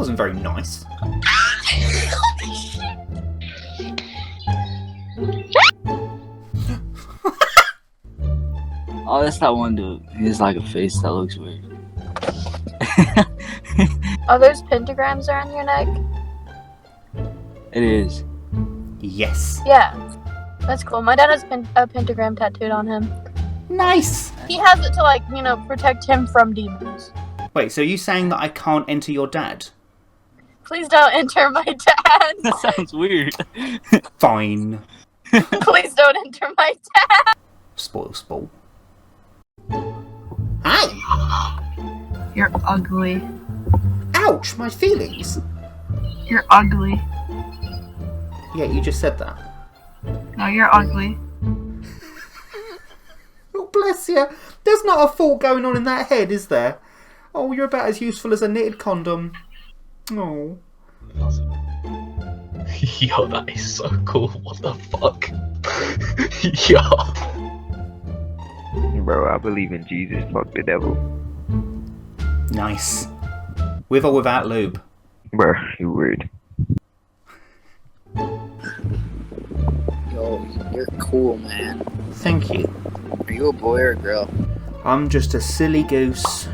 wasn't very nice. Oh, that's that one dude. He has like a face that looks weird. Are those pentagrams around your neck? It is. Yes. Yeah. That's cool. My dad has a pentagram tattooed on him. Nice! He has it to, like, you know, protect him from demons. Wait, so are you saying that I can't enter your dad? Please don't enter my dad. That sounds weird. Fine. Please don't enter my dad. Spoil sport. Hi! You're ugly. Ouch, my feelings. You're ugly. Yeah, you just said that. No, you're ugly. Oh, bless you. There's not a thought going on in that head, is there? Oh, you're about as useful as a knitted condom. Oh. Yo, that is so cool. What the fuck? Yo. Bro, I believe in Jesus. Fuck the devil. Nice. With or without lube? Bro, you weird. Yo, you're cool, man. Thank you. Are you a boy or a girl? I'm just a silly goose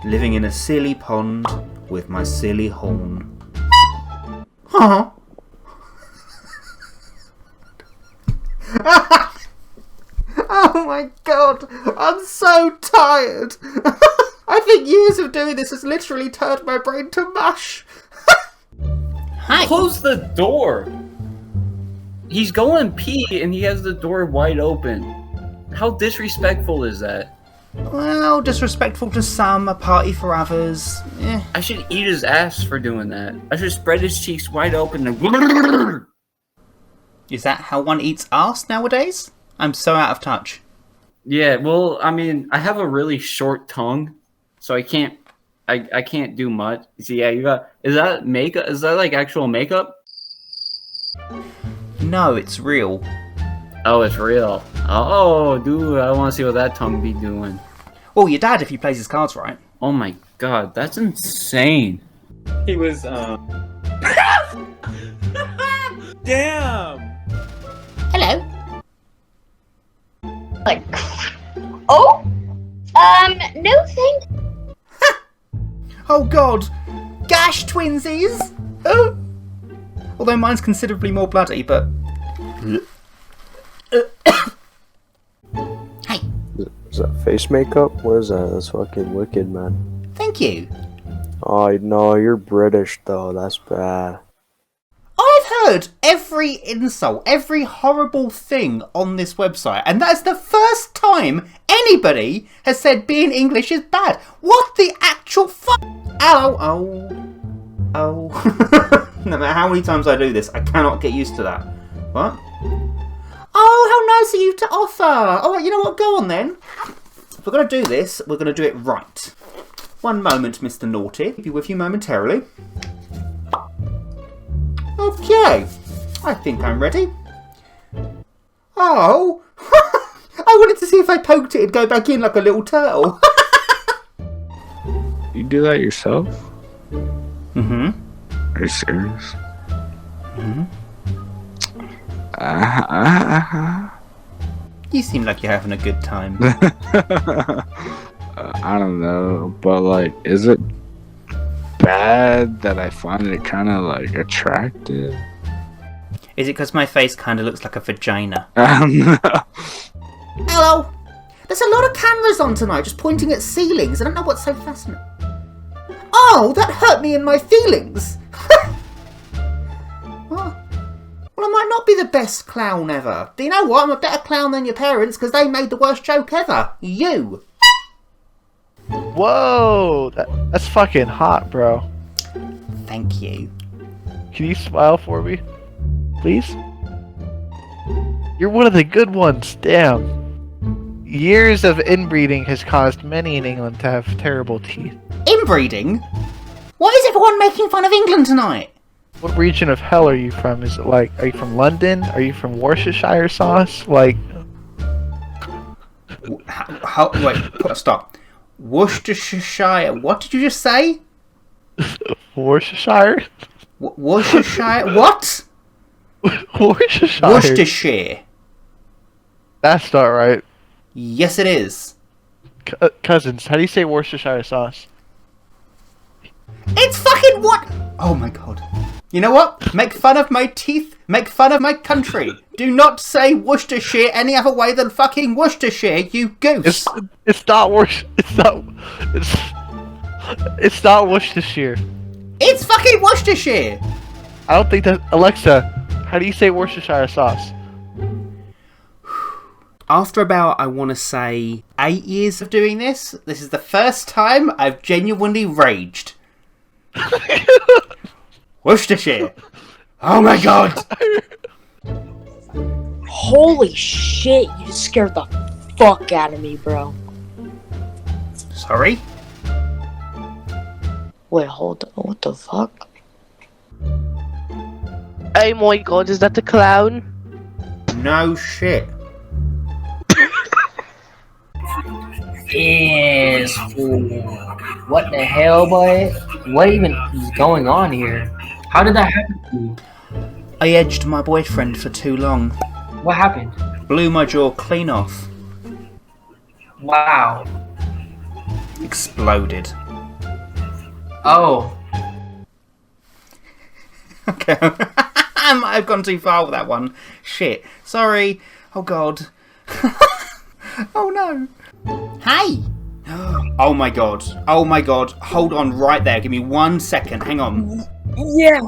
living in a silly pond with my silly horn. Huh? Oh my god, I'm so tired. I think years of doing this has literally turned my brain to mush. Hi. Close the door. He's going pee and he has the door wide open. How disrespectful is that? Well, disrespectful to some, a party for others. Eh. I should eat his ass for doing that. I should spread his cheeks wide open and... Is that how one eats arse nowadays? I'm so out of touch. Yeah, well, I mean, I have a really short tongue, so I can't do much. So yeah, you got... Is that makeup? Is that like actual makeup? No, it's real. Oh, it's real. Oh, dude, I want to see what that tongue be doing. Well, your dad, if he plays his cards right. Oh my god, that's insane. He was, Damn! Hello. Like, oh? No thanks. Oh god! Gash twinsies! Oh! Although mine's considerably more bloody, but... Hey! Is that face makeup? What is that? That's fucking wicked, man. Thank you. Oh, no, you're British, though. That's bad. I've heard every insult, every horrible thing on this website, and that's the first time anybody has said being English is bad. What the actual fuck? Oh. No matter how many times I do this, I cannot get used to that. What? Oh, how nice of you to offer. Alright, you know what? Go on then. If we're going to do this, we're going to do it right. One moment, Mr. Naughty. I'll be with you momentarily. Okay, I think I'm ready. Oh, I wanted to see if I poked it, it'd go back in like a little turtle. You do that yourself? Mm-hmm. Are you serious? Mm-hmm. You seem like you're having a good time. I don't know, but like, is it bad that I find it kind of like attractive? Is it because my face kind of looks like a vagina? No. Hello! There's a lot of cameras on tonight just pointing at ceilings. I don't know what's so fascinating. Oh, that hurt me in my feelings! Well, I might not be the best clown ever. Do you know what? I'm a better clown than your parents because they made the worst joke ever. You! Whoa! That's fucking hot, bro. Thank you. Can you smile for me? Please? You're one of the good ones, damn. Years of inbreeding has caused many in England to have terrible teeth. Inbreeding? Why is everyone making fun of England tonight? What region of hell are you from? Is it like, are you from London? Are you from Worcestershire sauce? Like... Wait, stop. Worcestershire, what did you just say? Worcestershire? Worcestershire? What? Worcestershire. Worcestershire. That's not right. Yes, it is. Cousins, how do you say Worcestershire sauce? It's fucking what? Oh my god. You know what? Make fun of my teeth. Make fun of my country. Do not say Worcestershire any other way than fucking Worcestershire, you goose. It's not It's not Worcestershire. It's fucking Worcestershire. I don't think that. Alexa, how do you say Worcestershire sauce? After about, I want to say, 8 years of doing this, this is the first time I've genuinely raged. Worcestershire. Oh my god. Holy shit, you just scared the fuck out of me, bro. Sorry? Wait, hold on, what the fuck? Oh my god, is that the clown? No shit. Yes, fool. What the hell, boy? What even is going on here? How did that happen to you? I edged my boyfriend for too long. What happened? Blew my jaw clean off. Wow. Exploded. Oh. Okay. I might have gone too far with that one. Shit. Sorry. Oh god. Oh no. Hey! Oh my god. Oh my god. Hold on right there. Give me 1 second. Hang on. Yeah.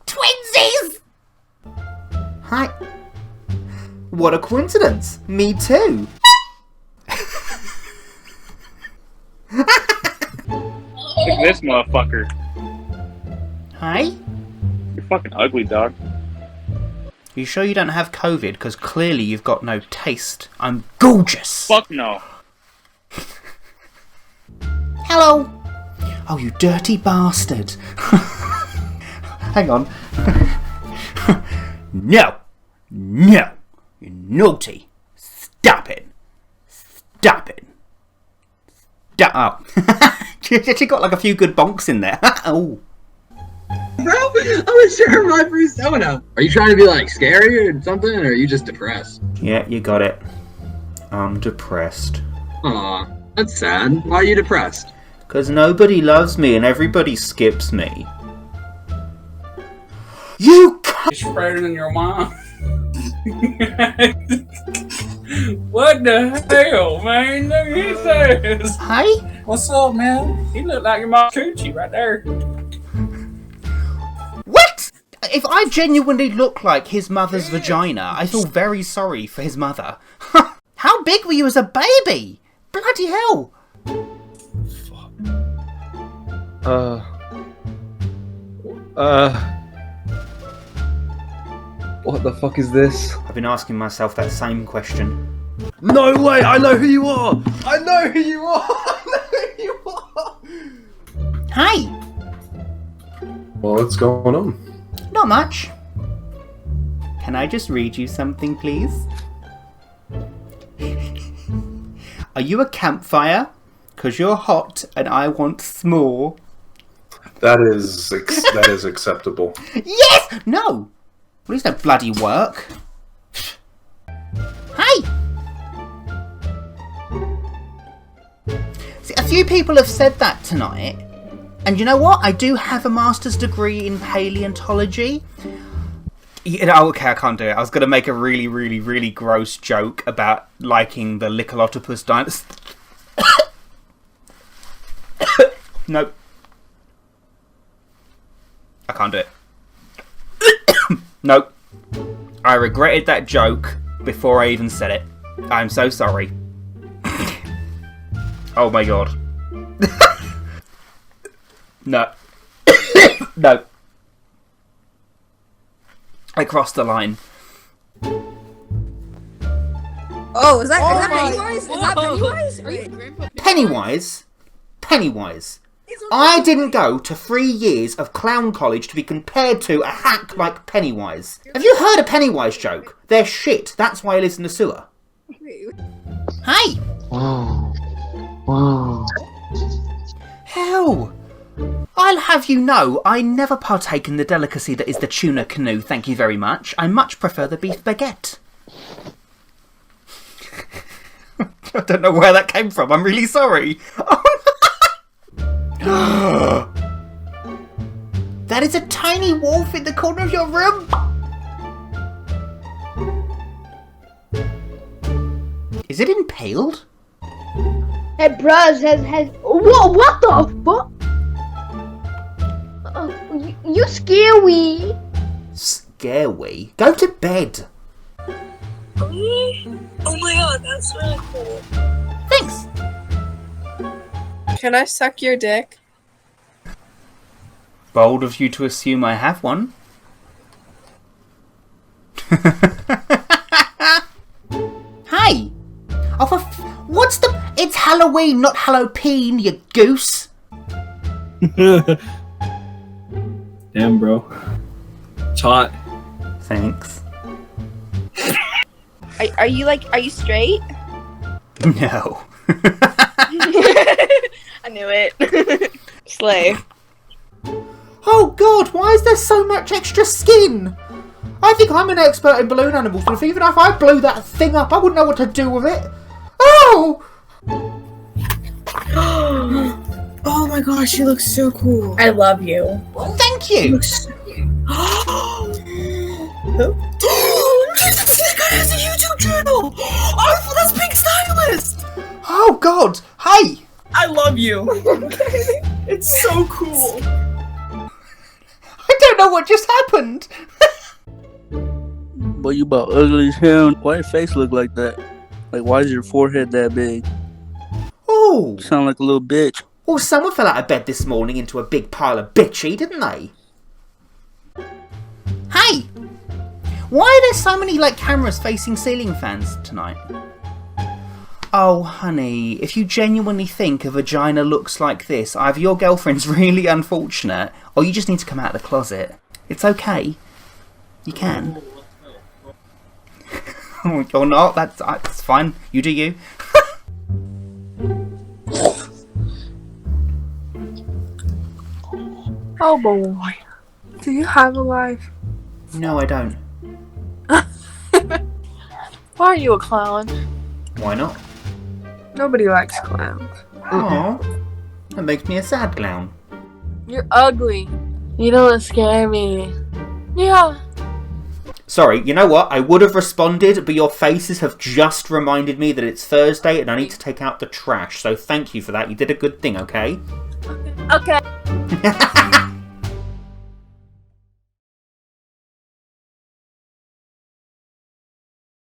Twinsies! Hi. What a coincidence. Me too. Look at this motherfucker. Hi. You're fucking ugly, dog. You sure you don't have COVID? Because clearly you've got no taste. I'm gorgeous. Fuck no. Hello. Oh, you dirty bastard. Hang on. No. No. You naughty. Stop it. Stop it. Stop. Oh. She got like a few good bonks in there. Oh. Bro, I'm gonna share my persona. Are you trying to be like scary or something, or are you just depressed? Yeah, you got it. I'm depressed. Aw, that's sad. Why are you depressed? Because nobody loves me and everybody skips me. You It's better than your mom. What the hell, man? Look at this. Hey? What's up, man? You look like your mom coochie right there. What? If I genuinely look like his mother's vagina, I feel very sorry for his mother. How big were you as a baby? Bloody hell. What the fuck is this? I've been asking myself that same question. No way! I know who you are! I know who you are! I know who you are! Hey! What's going on? Not much. Can I just read you something, please? Are you a campfire? 'Cause you're hot and I want s'more. That is acceptable. Yes! No! At least that bloody work. Hey! See, a few people have said that tonight. And you know what? I do have a master's degree in paleontology. You know, okay, I can't do it. I was going to make a really, really, really gross joke about liking the Licholotopus dinosaur. Nope. I can't do it. Nope. I regretted that joke before I even said it. I'm so sorry. Oh my god. No. No. I crossed the line. Oh, is that Pennywise? Is that Pennywise? Are you Grandpa Pennywise? Pennywise. I didn't go to 3 years of clown college to be compared to a hack like Pennywise. Have you heard a Pennywise joke? They're shit. That's why he lives in the sewer. Hi! Whoa. Whoa. Hell! I'll have you know, I never partake in the delicacy that is the tuna canoe, thank you very much. I much prefer the beef baguette. I don't know where that came from, I'm really sorry. That is a tiny wolf in the corner of your room! Is it impaled? Hey, bros, has what the fuck? You scare me. Scare we? Go to bed. Oh my god, that's really cool. Thanks. Can I suck your dick? Bold of you to assume I have one. Hi. Oh, what's the? It's Halloween, not Halloween, you goose. Damn, bro. It's hot. Thanks. Are you straight? No. I knew it. Slay. Oh god, why is there so much extra skin? I think I'm an expert in balloon animals, but even if I blew that thing up, I wouldn't know what to do with it. Oh! Oh my gosh, you look so cool. I love you. Thank you. This guy has a YouTube channel. Oh, that's Pinkstylist. Oh god, hey! I love you. It's so cool. I don't know what just happened. Boy, you about ugly as hell. Why your face look like that? Like, why is your forehead that big? Oh! You sound like a little bitch. Well, someone fell out of bed this morning into a big pile of bitchy, didn't they? Hey! Why are there so many, cameras facing ceiling fans tonight? Oh, honey, if you genuinely think a vagina looks like this, either your girlfriend's really unfortunate, or you just need to come out of the closet. It's okay. You can. Or not, that's fine. You do you. Oh boy. Do you have a life? No, I don't. Why are you a clown? Why not? Nobody likes clowns. Aww. That makes me a sad clown. You're ugly. You don't scare me. Yeah. Sorry, you know what? I would have responded, but your faces have just reminded me that it's Thursday and I need to take out the trash. So thank you for that. You did a good thing, okay? Okay.